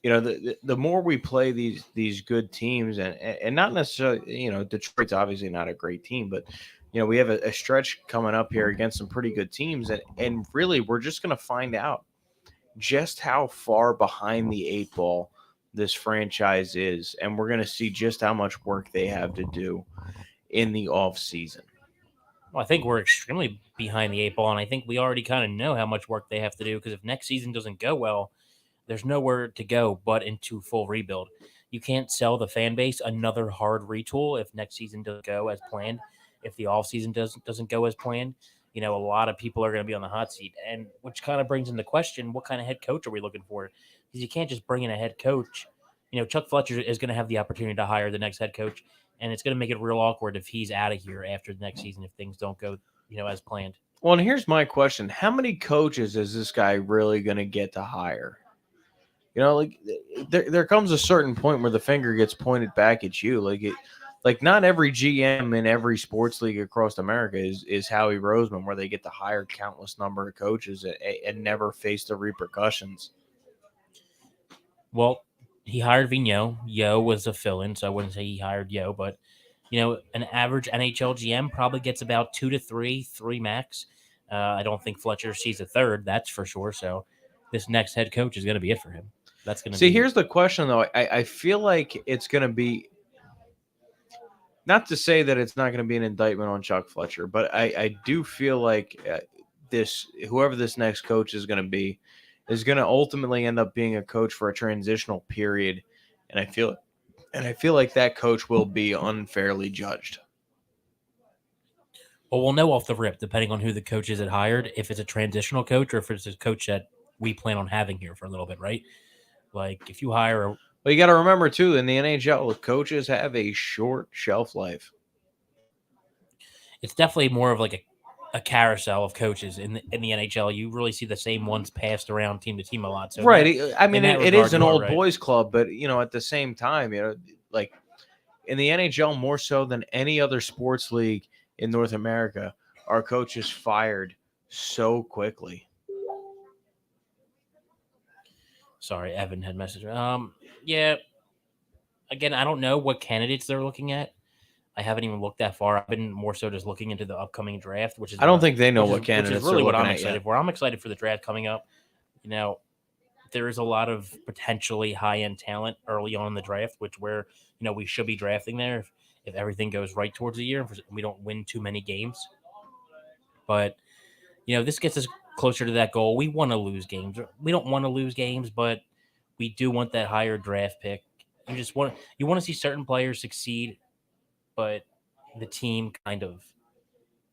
the more we play these good teams, and not necessarily, Detroit's obviously not a great team, but we have a stretch coming up here against some pretty good teams, and really we're just going to find out just how far behind the 8 ball this franchise is, and we're going to see just how much work they have to do in the off season. Well, I think we're extremely behind the 8 ball, and I think we already kind of know how much work they have to do because if next season doesn't go well, there's nowhere to go but into full rebuild. You can't sell the fan base another hard retool if next season doesn't go as planned. If the offseason doesn't go as planned, a lot of people are going to be on the hot seat, and which kind of brings into question what kind of head coach are we looking for? Because you can't just bring in a head coach. Chuck Fletcher is going to have the opportunity to hire the next head coach, and it's going to make it real awkward if he's out of here after the next season if things don't go, as planned. Well, and here's my question: how many coaches is this guy really going to get to hire? There comes a certain point where the finger gets pointed back at you. Like not every GM in every sports league across America is Howie Roseman, where they get to hire countless number of coaches and never face the repercussions. Well, he hired Vigneault. Yo was a fill-in, so I wouldn't say he hired Yo, but an average NHL GM probably gets about 2 to 3 max. I don't think Fletcher sees a third, that's for sure. So this next head coach is going to be it for him. That's going to see. Here's the question, though. I feel like it's going to be, not to say that it's not going to be an indictment on Chuck Fletcher, but I do feel like whoever this next coach is going to be is going to ultimately end up being a coach for a transitional period, and I feel like that coach will be unfairly judged. Well, we'll know off the rip, depending on who the coach is that hired, if it's a transitional coach or if it's a coach that we plan on having here for a little bit, right? Like if you hire Well, you got to remember too, in the NHL, coaches have a short shelf life. It's definitely more of like a carousel of coaches in the NHL. You really see the same ones passed around team to team a lot. So right. I mean, it is an old right. boys club, but at the same time, like in the NHL more so than any other sports league in North America, our coaches fired so quickly. Sorry, Evan had messaged. Yeah. Again, I don't know what candidates they're looking at. I haven't even looked that far. I've been more so just looking into the upcoming draft, which is I don't think they know what candidates. Which is really what I'm excited for. I'm excited for the draft coming up. There is a lot of potentially high-end talent early on in the draft, which we should be drafting there if everything goes right towards the year and we don't win too many games. But this gets us closer to that goal. We want to lose games. We don't want to lose games, but we do want that higher draft pick. You want to see certain players succeed, but the team kind of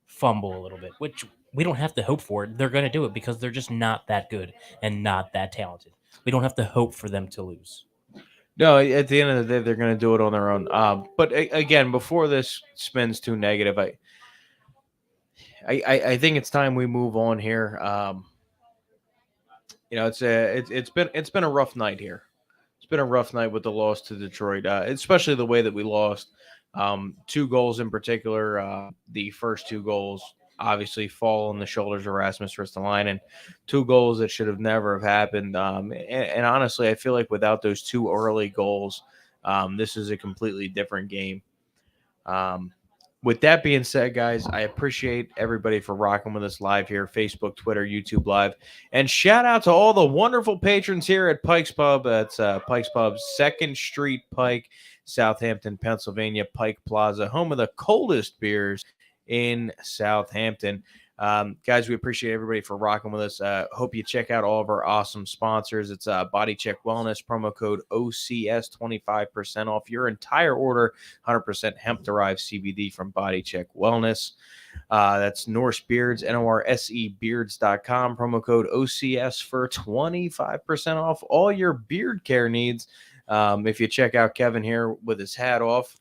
fumble a little bit, which we don't have to hope for it. They're going to do it because they're just not that good and not that talented. We don't have to hope for them to lose. No, at the end of the day, they're going to do it on their own. But again, before this spins too negative, I think it's time we move on here. It's been a rough night here. It's been a rough night with the loss to Detroit, especially the way that we lost. 2 goals in particular. The first 2 goals obviously fall on the shoulders of Rasmus Ristolainen. 2 goals that should have never have happened. And honestly, I feel like without those 2 early goals, this is a completely different game. With that being said, guys, I appreciate everybody for rocking with us live here, Facebook, Twitter, YouTube Live. And shout out to all the wonderful patrons here at Pikes Pub. That's Pikes Pub, 2nd Street Pike, Southampton, Pennsylvania, Pike Plaza, home of the coldest beers in Southampton. Guys, we appreciate everybody for rocking with us. Hope you check out all of our awesome sponsors. It's Body Check Wellness, promo code OCS, 25% off your entire order, 100% hemp-derived CBD from Body Check Wellness. That's Norse Beards, NORSE Beards.com, promo code OCS for 25% off all your beard care needs. If you check out Kevin here with his hat off,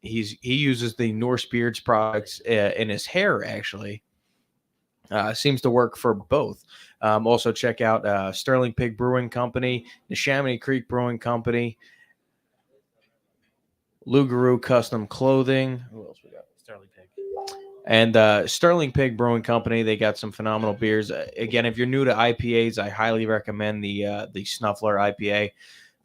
he uses the Norse Beards products in his hair, actually. Seems to work for both. Also, check out Sterling Pig Brewing Company, the Neshaminy Creek Brewing Company, Lugaroo Custom Clothing. Who else we got? Sterling Pig. And Sterling Pig Brewing Company. They got some phenomenal beers. Again, if you're new to IPAs, I highly recommend the Snuffler IPA.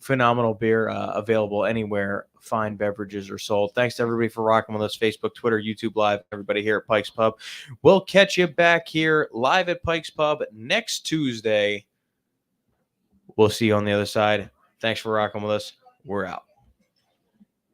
Phenomenal beer, available anywhere fine beverages are sold. Thanks to everybody for rocking with us. Facebook, Twitter, YouTube Live, everybody here at Pikes Pub. We'll catch you back here live at Pikes Pub next Tuesday. We'll see you on the other side. Thanks for rocking with us. We're out.